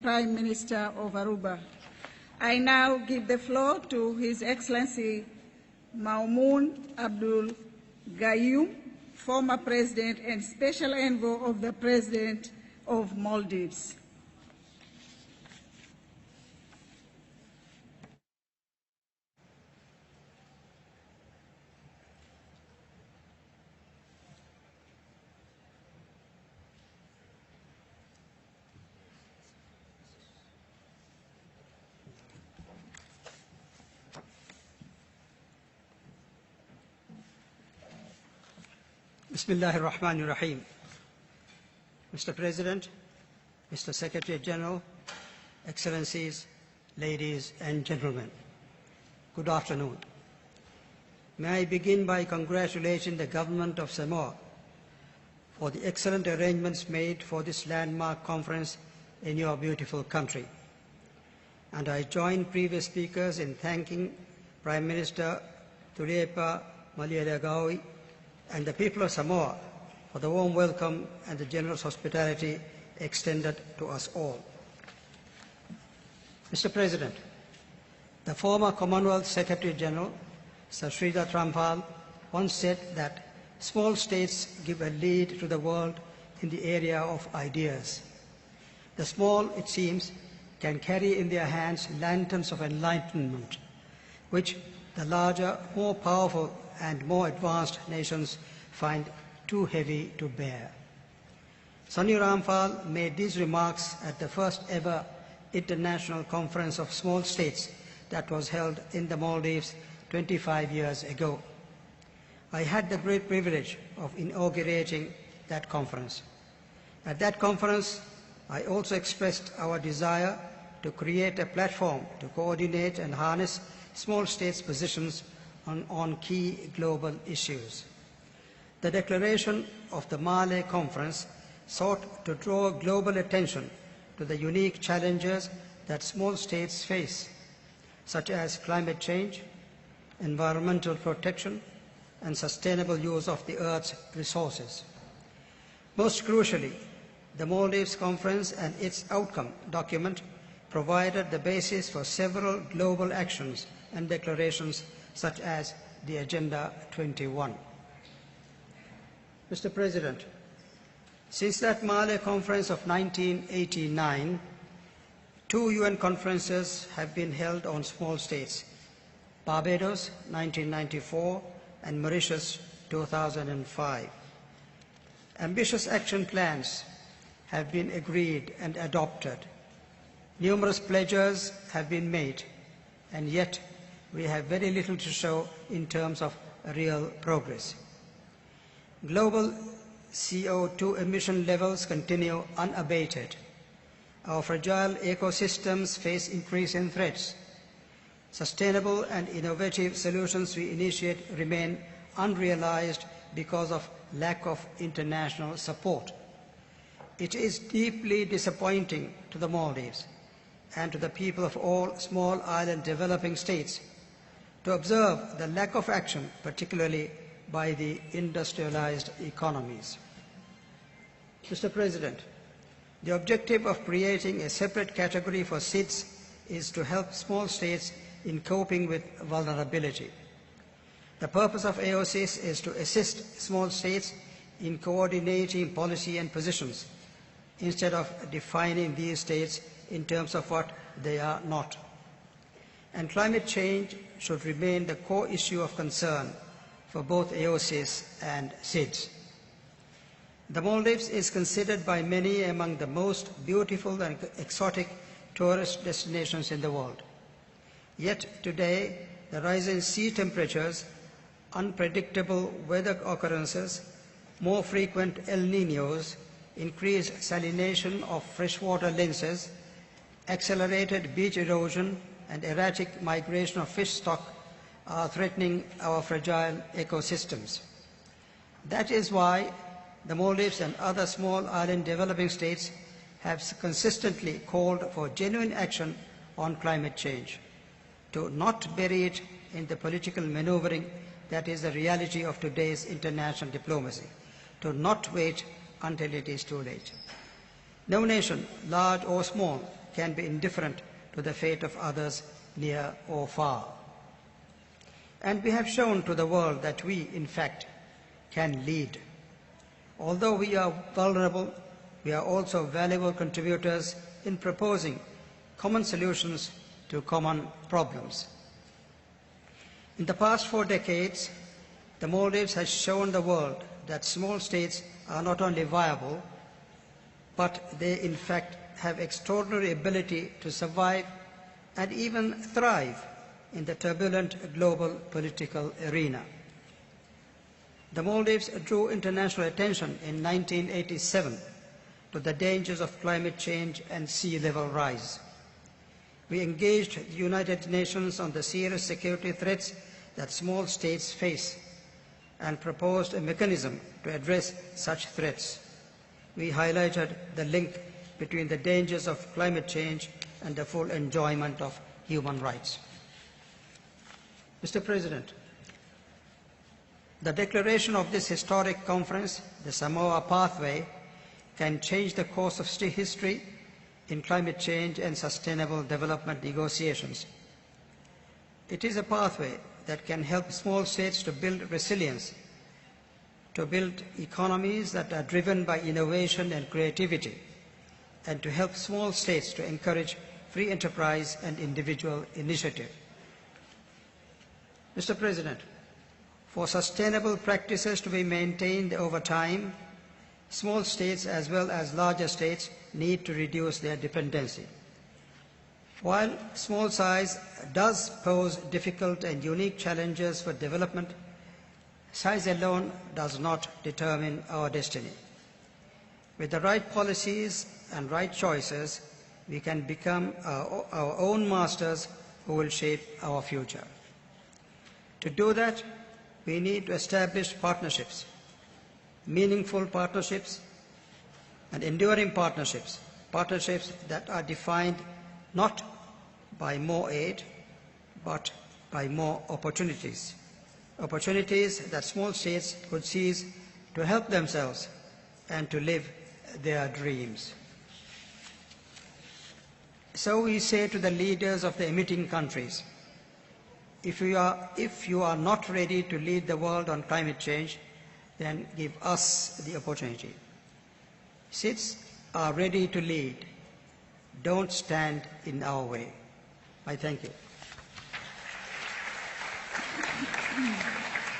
Prime Minister of Aruba. I now give the floor to His Excellency Maumoon Abdul Gayoom, former President and Special Envoy of the President of Maldives. Bismillahir Rahmanir Rahim. Mr. President, Mr. Secretary General, Excellencies, ladies and gentlemen, good afternoon. May I begin by congratulating the government of Samoa for the excellent arrangements made for this landmark conference in your beautiful country. And I join previous speakers in thanking Prime Minister Turepa Malielegaoi and the people of Samoa for the warm welcome and the generous hospitality extended to us all. Mr. President, the former Commonwealth Secretary General, Sir Sridhar Trampal, once said that small states give a lead to the world in the area of ideas. The small, it seems, can carry in their hands lanterns of enlightenment, which the larger, more powerful and more advanced nations find too heavy to bear. Sonny Rampal made these remarks at the first ever International Conference of Small States that was held in the Maldives 25 years ago. I had the great privilege of inaugurating that conference. At that conference, I also expressed our desire to create a platform to coordinate and harness small states' positions on key global issues. The declaration of the Male Conference sought to draw global attention to the unique challenges that small states face, such as climate change, environmental protection, and sustainable use of the Earth's resources. Most crucially, the Maldives Conference and its outcome document provided the basis for several global actions and declarations such as the Agenda 21. Mr. President, since that Male Conference of 1989, 2 UN conferences have been held on small states, Barbados 1994 and Mauritius 2005. Ambitious action plans have been agreed and adopted. Numerous pledges have been made, and yet we have very little to show in terms of real progress. Global CO2 emission levels continue unabated. Our fragile ecosystems face increasing threats. Sustainable and innovative solutions we initiate remain unrealized because of lack of international support. It is deeply disappointing to the Maldives and to the people of all small island developing states to observe the lack of action, particularly by the industrialized economies. Mr. President, the objective of creating a separate category for SIDS is to help small states in coping with vulnerability. The purpose of AOCIS is to assist small states in coordinating policy and positions, instead of defining these states in terms of what they are not. And climate change should remain the core issue of concern for both AOCIS and SIDS. The Maldives is considered by many among the most beautiful and exotic tourist destinations in the world. Yet today, the rising sea temperatures, unpredictable weather occurrences, more frequent El Niños, increased salination of freshwater lenses, accelerated beach erosion, and erratic migration of fish stock are threatening our fragile ecosystems. That is why the Maldives and other small island developing states have consistently called for genuine action on climate change, to not bury it in the political maneuvering that is the reality of today's international diplomacy, to not wait until it is too late. No nation, large or small, can be indifferent to the fate of others near or far. And we have shown to the world that we, in fact, can lead. Although we are vulnerable, we are also valuable contributors in proposing common solutions to common problems. In the past 4 decades, the Maldives has shown the world that small states are not only viable, but they in fact have extraordinary ability to survive and even thrive in the turbulent global political arena. The Maldives drew international attention in 1987 to the dangers of climate change and sea level rise. We engaged the United Nations on the serious security threats that small states face and proposed a mechanism to address such threats. We highlighted the link between the dangers of climate change and the full enjoyment of human rights. Mr. President, the declaration of this historic conference, the Samoa Pathway, can change the course of history in climate change and sustainable development negotiations. It is a pathway that can help small states to build resilience, to build economies that are driven by innovation and creativity, and to help small states to encourage free enterprise and individual initiative. Mr. President, for sustainable practices to be maintained over time, small states as well as larger states need to reduce their dependency. While small size does pose difficult and unique challenges for development, size alone does not determine our destiny. With the right policies and right choices, we can become our own masters who will shape our future. To do that, we need to establish partnerships, meaningful partnerships and enduring partnerships, partnerships that are defined not by more aid, but by more opportunities, opportunities that small states could seize to help themselves and to live their dreams. So we say to the leaders of the emitting countries, if you are not ready to lead the world on climate change, then give us the opportunity. States are ready to lead. Don't stand in our way. I thank you.